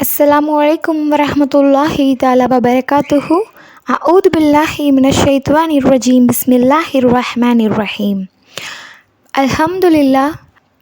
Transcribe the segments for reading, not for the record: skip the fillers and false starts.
Assalamualaikum warahmatullahi taala wabarakatuhu. A'udzu billahi minasyaitonir rajim. Bismillahirrahmanirrahim. அல்ஹம்துலில்லாஹ்.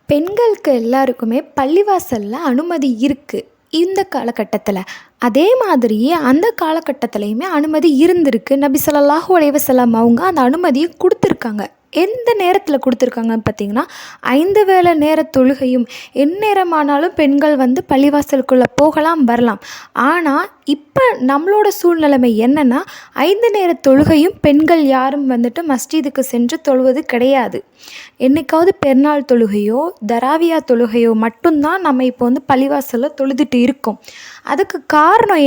பெண்களுக்கு எல்லாருக்குமே பள்ளிவாசலில் அனுமதி இருக்குது இந்த காலகட்டத்தில். அதே மாதிரி அந்த காலகட்டத்துலேயுமே அனுமதி இருந்திருக்கு. நபி ஸல்லல்லாஹு அலைஹி வஸல்லம் அவங்க அந்த அனுமதியை கொடுத்துருக்காங்க. எந்த நேரத்தில் கொடுத்துருக்காங்கன்னு பார்த்தீங்கன்னா, 5 வேளை நேர தொழுகையும் எந்நேரமானாலும் பெண்கள் பள்ளிவாசலுக்குள்ளே போகலாம் வரலாம். ஆனால் இப்போ நம்மளோட சூழ்நிலைமை என்னென்னா, 5 நேர தொழுகையும் பெண்கள் யாரும் மஸ்ஜிதுக்கு சென்று தொழுவது கிடையாது. என்றைக்காவது பெருநாள் தொழுகையோ தராவியா தொழுகையோ மட்டும்தான் நம்ம இப்போ பள்ளிவாசலில் தொழுதுட்டு இருக்கோம். அதுக்கு காரணம்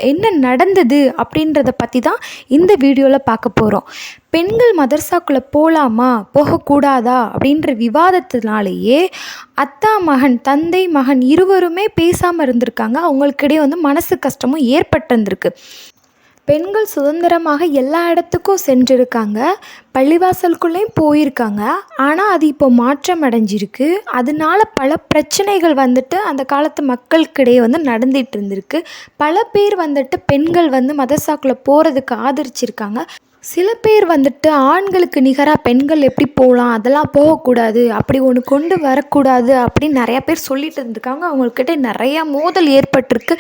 என்ன நடந்தது அப்படின்றத பற்றி தான் இந்த வீடியோவில் பார்க்க போகிறோம். பெண்கள் மதர்சாக்குள்ளே போகலாமா போகக்கூடாதா அப்படின்ற விவாதத்தினாலேயே அத்தா மகன் தந்தை மகன் இருவருமே பேசாமல் இருந்திருக்காங்க. அவங்களுக்கிடையே மனசு கஷ்டமும் ஏற்பட்டிருந்திருக்கு. பெண்கள் சுதந்திரமாக எல்லா இடத்துக்கும் சென்றிருக்காங்க, பள்ளிவாசலுக்குள்ளேயும் போயிருக்காங்க. ஆனால் அது இப்போ மாற்றம் அடைஞ்சிருக்கு. அதனால பல பிரச்சனைகள் அந்த காலத்து மக்களுக்கிடையே நடந்துகிட்டு இருந்திருக்கு. பல பேர் பெண்கள் மதரசாக்குள்ளே போகிறதுக்கு ஆதரிச்சிருக்காங்க. சில பேர் ஆண்களுக்கு நிகராக பெண்கள் எப்படி போகலாம், அதெல்லாம் போகக்கூடாது, அப்படி ஒன்று கொண்டு வரக்கூடாது அப்படின்னு நிறையா பேர் சொல்லிட்டு இருந்திருக்காங்க. அவங்கக்கிட்ட நிறையா மோதல் ஏற்பட்டிருக்கு.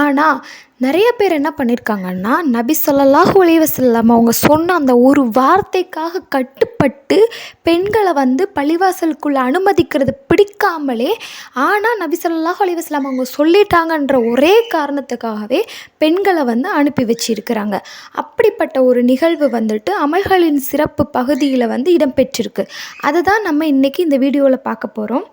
ஆனால் நிறைய பேர் என்ன பண்ணியிருக்காங்கன்னா, நபி ஸல்லல்லாஹு அலைஹி வஸல்லம் அவங்க சொன்ன அந்த ஒரு வார்த்தைக்காக கட்டுப்பட்டு பெண்களை பள்ளிவாசலுக்குள்ளே அனுமதிக்கிறது பிடிக்காமலே, ஆனால் நபி ஸல்லல்லாஹு அலைஹி வஸல்லம் அவங்க சொல்லிட்டாங்கன்ற ஒரே காரணத்துக்காகவே பெண்களை அனுப்பி வச்சிருக்கிறாங்க. அப்படிப்பட்ட ஒரு நிகழ்வு அமல்களின் சிறப்பு பகுதியில் இடம்பெற்றிருக்கு. அதை தான் நம்ம இன்றைக்கி இந்த வீடியோவில் பார்க்க போகிறோம்.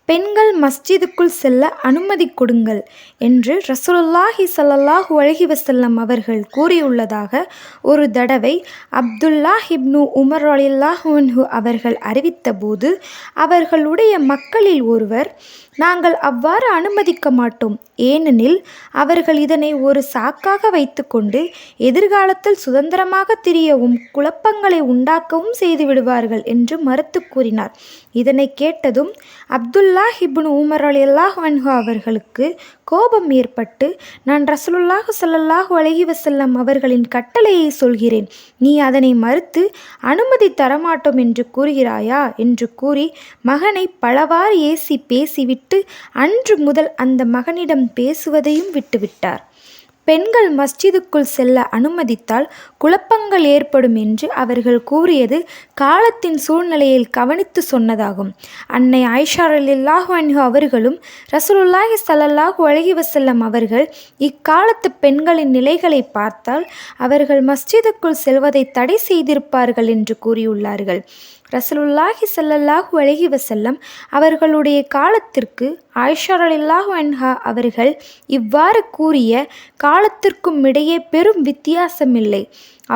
பெண்கள் மஸ்ஜிதுக்குள் செல்ல அனுமதி கொடுங்கள் என்று ரசூலுல்லாஹி ஸல்லல்லாஹு அலைஹி வஸல்லம் அவர்கள் கூறியுள்ளதாக ஒரு தடவை அப்துல்லாஹ் இப்னு உமர் ரலியல்லாஹு அன்ஹு அவர்கள் அறிவித்தபோது, அவர்களுடைய மக்களில் ஒருவர், நாங்கள் அவ்வாறு அனுமதிக்க மாட்டோம், ஏனெனில் அவர்கள் இதனை ஒரு சாக்காக வைத்துக்கொண்டு எதிர்காலத்தில் சுதந்திரமாக திரியவும் குழப்பங்களை உண்டாக்கவும் செய்துவிடுவார்கள் என்று மறுத்து கூறினார். இதனை கேட்டதும் அப்துல்லாஹ் இப்னு உமர் ரலியல்லாஹு அன்ஹு அவர்களுக்கு கோபம் ஏற்பட்டு, நான் ரசூலுல்லாஹி ஸல்லல்லாஹு அலைஹி வஸல்லம் அவர்களின் கட்டளையை சொல்கிறேன், நீ அதனை மறுத்து அனுமதி தரமாட்டோம் என்று கூறுகிறாயா என்று கூறி மகனை பலவாறு ஏசி பேசிவிட்டு அன்று முதல் அந்த மகனிடம் பேசுவதையும் விட்டுவிட்டார். பெண்கள் மஸ்ஜிதுக்குள் செல்ல அனுமதித்தால் குழப்பங்கள் ஏற்படும் என்று அவர்கள் கூறியது காலத்தின் சூழ்நிலையில் கவனித்து சொன்னதாகும். அன்னை ஆயிஷா ரலியல்லாஹு அன்ஹா அவர்களும் ரசூலுல்லாஹி ஸல்லல்லாஹு அலைஹி வஸல்லம் அவர்கள் இக்காலத்து பெண்களின் நிலைகளை பார்த்தால் அவர்கள் மஸ்ஜிதுக்குள் செல்வதை தடை செய்திருப்பார்கள் என்று கூறியுள்ளார்கள். ரசூலுல்லாஹி ஸல்லல்லாஹு அலைஹி வஸல்லம் அவர்களுடைய காலத்திற்கு ஆயிஷா ரலியல்லாஹு அன்ஹா அவர்கள் இவ்வாறு கூறிய காலத்திற்கும் இடையே பெரும் வித்தியாசமில்லை.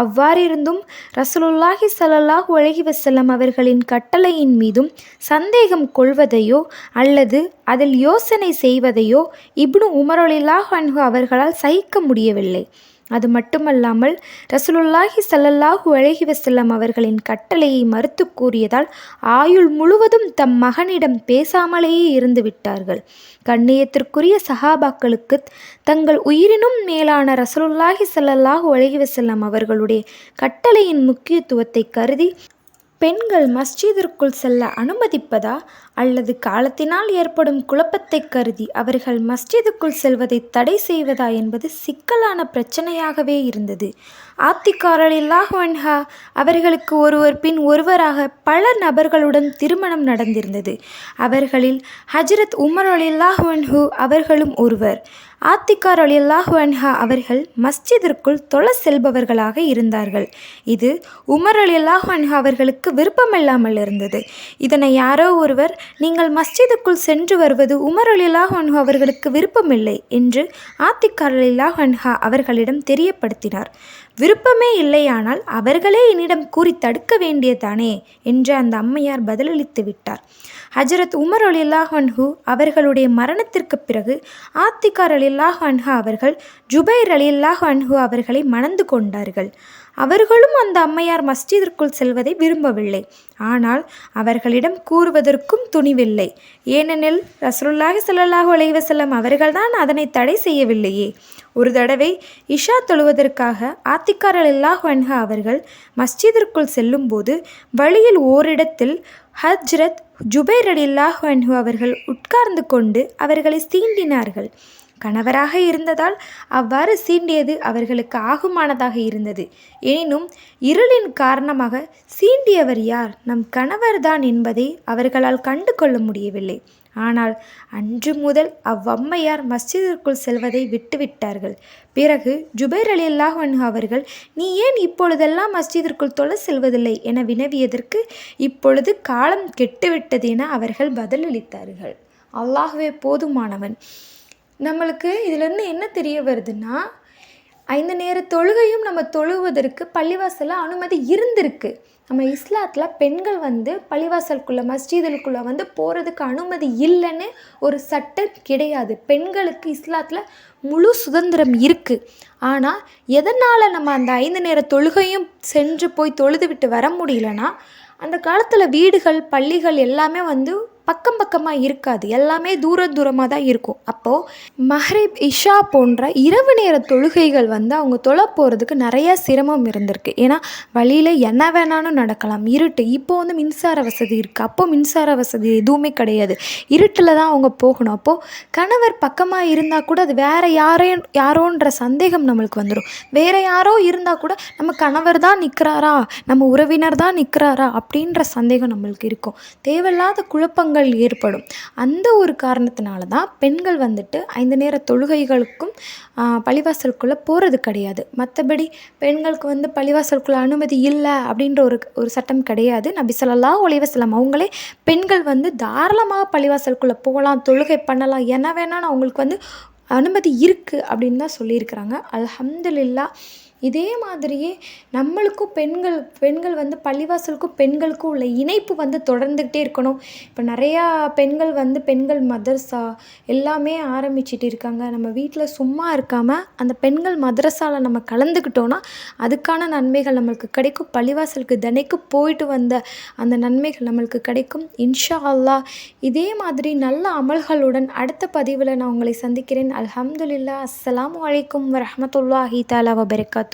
அவ்வாறிருந்தும் ரசூலுல்லாஹி ஸல்லல்லாஹு அலைஹி வஸல்லம் அவர்களின் கட்டளையின் மீதும் சந்தேகம் கொள்வதையோ அல்லது அதில் யோசனை செய்வதையோ இப்னு உமர் ரலியல்லாஹு அன்ஹு அவர்களால் சகிக்க முடியவில்லை. அது மட்டுமல்லாமல் ரசூலுல்லாஹி ஸல்லல்லாஹு அலைஹி வஸல்லம் அவர்களின் கட்டளையை மறுத்து கூறியதால் ஆயுள் முழுவதும் தம் மகனிடம் பேசாமலேயே இருந்து விட்டார்கள். கண்ணியத்திற்குரிய சஹாபாக்களுக்கு தங்கள் உயிரினும் மேலான ரசூலுல்லாஹி ஸல்லல்லாஹு அலைஹி வஸல்லம் அவர்களுடைய கட்டளையின் முக்கியத்துவத்தை கருதி பெண்கள் மஸ்ஜிதிற்குள் செல்ல அனுமதிப்பதா அல்லது காலத்தினால் ஏற்படும் குழப்பத்தை கருதி அவர்கள் மஸ்ஜிதுக்குள் செல்வதை தடை செய்வதா என்பது சிக்கலான பிரச்சனையாகவே இருந்தது. ஆத்திகா ரலியல்லாஹு அன்ஹா அவர்களுக்கு ஒருவர் பின் ஒருவராக பல நபர்களுடன் திருமணம் நடந்திருந்தது. அவர்களில் ஹஜ்ரத் உமர் ரலியல்லாஹு அன்ஹு அவர்களும் ஒருவர். ஆத்திகா ரலியல்லாஹு அன்ஹா அவர்கள் மஸ்ஜிதிற்குள் தொழ செல்பவர்களாக இருந்தார்கள். இது உமர் ரலியல்லாஹு அன்ஹா அவர்களுக்கு விருப்பமில்லாமல் இருந்தது. இதனை யாரோ ஒருவர், நீங்கள் மஸ்ஜிதுக்குள் சென்று வருவது உமர் ரலியல்லாஹு அன்ஹு அவர்களுக்கு விருப்பமில்லை என்று ஆத்திகா ரலியல்லாஹு அன்ஹா அவர்களிடம் தெரியப்படுத்தினார். விருப்பமே இல்லையானால் அவர்களே என்னிடம் கூறி தடுக்க வேண்டியதானே என்று அந்த அம்மையார் பதிலளித்து விட்டார். ஹஜ்ரத் உமர் ரலியல்லாஹு அன்ஹு அவர்களுடைய மரணத்திற்கு பிறகு ஆத்திகா ரலியல்லாஹு அன்ஹா அவர்கள் ஜுபைர் ரலியல்லாஹு அன்ஹு அவர்களை மணந்து கொண்டார்கள். அவர்களும் அந்த அம்மையார் மஸ்ஜிதிற்குள் செல்வதை விரும்பவில்லை. ஆனால் அவர்களிடம் கூறுவதற்கும் துணிவில்லை. ஏனெனில் ரசூலுல்லாஹி ஸல்லல்லாஹு அலைஹி வஸல்லம் அவர்கள்தான் அதனை தடை செய்யவில்லையே. ஒரு தடவை இஷா தொழுவதற்காக ஆத்திகா ரலியல்லாஹு அன்ஹா அவர்கள் மஸ்ஜிதிற்குள் செல்லும்போது வழியில் ஓரிடத்தில் ஹஜ்ரத் ஜுபைர் ரலியல்லாஹு அன்ஹு அவர்கள் உட்கார்ந்து கொண்டு அவர்களை சீண்டினார்கள். கணவராக இருந்ததால் அவ்வாறு சீண்டியது அவர்களுக்கு ஆகுமானதாக இருந்தது. எனினும் இருளின் காரணமாக சீண்டியவர் யார், நம் கணவர்தான் என்பதை அவர்களால் கண்டு கொள்ள முடியவில்லை. ஆனால் அன்று முதல் அவ்வம்மையார் மஸ்ஜிதிற்குள் செல்வதை விட்டுவிட்டார்கள். பிறகு ஜுபைர் ரலியல்லாஹு அன்ஹு அவர்கள், நீ ஏன் இப்பொழுதெல்லாம் மஸ்ஜிதிற்குள் தொழ செல்வதில்லை என வினவியதற்கு, இப்பொழுது காலம் கெட்டுவிட்டது என அவர்கள் பதிலளித்தார்கள். அல்லாஹ்வே போதுமானவன். நம்மளுக்கு இதிலேருந்து என்ன தெரிய வருதுன்னா, 5 நேர தொழுகையும் நம்ம தொழுவதற்கு பள்ளிவாசலில் அனுமதி இருந்திருக்கு. நம்ம இஸ்லாத்தில் பெண்கள் பள்ளிவாசலுக்குள்ளே மஸ்ஜிதுக்குள்ளே போகிறதுக்கு அனுமதி இல்லைன்னு ஒரு சட்டம் கிடையாது. பெண்களுக்கு இஸ்லாத்தில் முழு சுதந்திரம் இருக்குது. ஆனால் எதனால் நம்ம அந்த 5 நேர தொழுகையும் சென்று போய் தொழுது விட்டு வர முடியலன்னா, அந்த காலத்தில் வீடுகள் பள்ளிகள் எல்லாமே பக்கம் பக்கமாக இருக்காது. எல்லாமே தூரமாக தான் இருக்கும். அப்போது மஹ்ரிப் இஷா போன்ற இரவு நேர தொழுகைகள் அவங்க தொழ போகிறதுக்கு நிறையா சிரமம் இருந்திருக்கு. ஏன்னா வழியில் என்ன வேணாலும் நடக்கலாம், இருட்டு. இப்போது மின்சார வசதி இருக்குது. அப்போது மின்சார வசதி எதுவுமே கிடையாது. இருட்டில் தான் அவங்க போகணும். அப்போது கணவர் பக்கமாக இருந்தால் கூட அது வேறு யாரோன்ற சந்தேகம் நம்மளுக்கு வந்துடும். வேறு யாரோ இருந்தால் கூட நம்ம கணவர் தான் நிற்கிறாரா, நம்ம உறவினர் தான் நிற்கிறாரா அப்படின்ற சந்தேகம் நம்மளுக்கு இருக்கும். தேவையில்லாத குழப்பங்கள் ஏற்படும். அந்த ஒரு காரணத்தினால தான் பெண்கள் 5 நேர தொழுகைகளுக்கும் பள்ளிவாசலுக்குள்ளே போகிறது கிடையாது. மற்றபடி பெண்களுக்கு பள்ளிவாசலுக்குள்ளே அனுமதி இல்லை அப்படின்ற ஒரு சட்டம் கிடையாது. நபி ஸல்லல்லாஹு அலைஹி வஸல்லம் அவங்களே பெண்கள் தாராளமாக பள்ளிவாசலுக்குள்ளே போகலாம், தொழுகை பண்ணலாம், என்ன வேணாலும் அவங்களுக்கு அனுமதி இருக்குது அப்படின்னு தான் சொல்லியிருக்கிறாங்க. அல்ஹம்துலில்லாஹ். இதே மாதிரியே நம்மளுக்கும் பெண்கள் பள்ளிவாசலுக்கும் பெண்களுக்கும் உள்ள இணைப்பு தொடர்ந்துக்கிட்டே இருக்கணும். இப்போ நிறையா பெண்கள் பெண்கள் மதரசா எல்லாமே ஆரம்பிச்சிட்டு இருக்காங்க. நம்ம வீட்டில் சும்மா இருக்காமல் அந்த பெண்கள் மதரசாவில் நம்ம கலந்துக்கிட்டோன்னா அதுக்கான நன்மைகள் நம்மளுக்கு கிடைக்கும். பள்ளிவாசலுக்கு தினைக்கும் போயிட்டு வந்த அந்த நன்மைகள் நம்மளுக்கு கிடைக்கும். இன்ஷா அல்லாஹ். இதே மாதிரி நல்ல அமல்களுடன் அடுத்த பதிவில் நான் உங்களை சந்திக்கிறேன். அல்ஹம்துலில்லாஹ். அஸ்ஸலாமு அலைக்கும் வரஹ்மத்துல்லாஹி தஆலா வபரகாத்துஹு.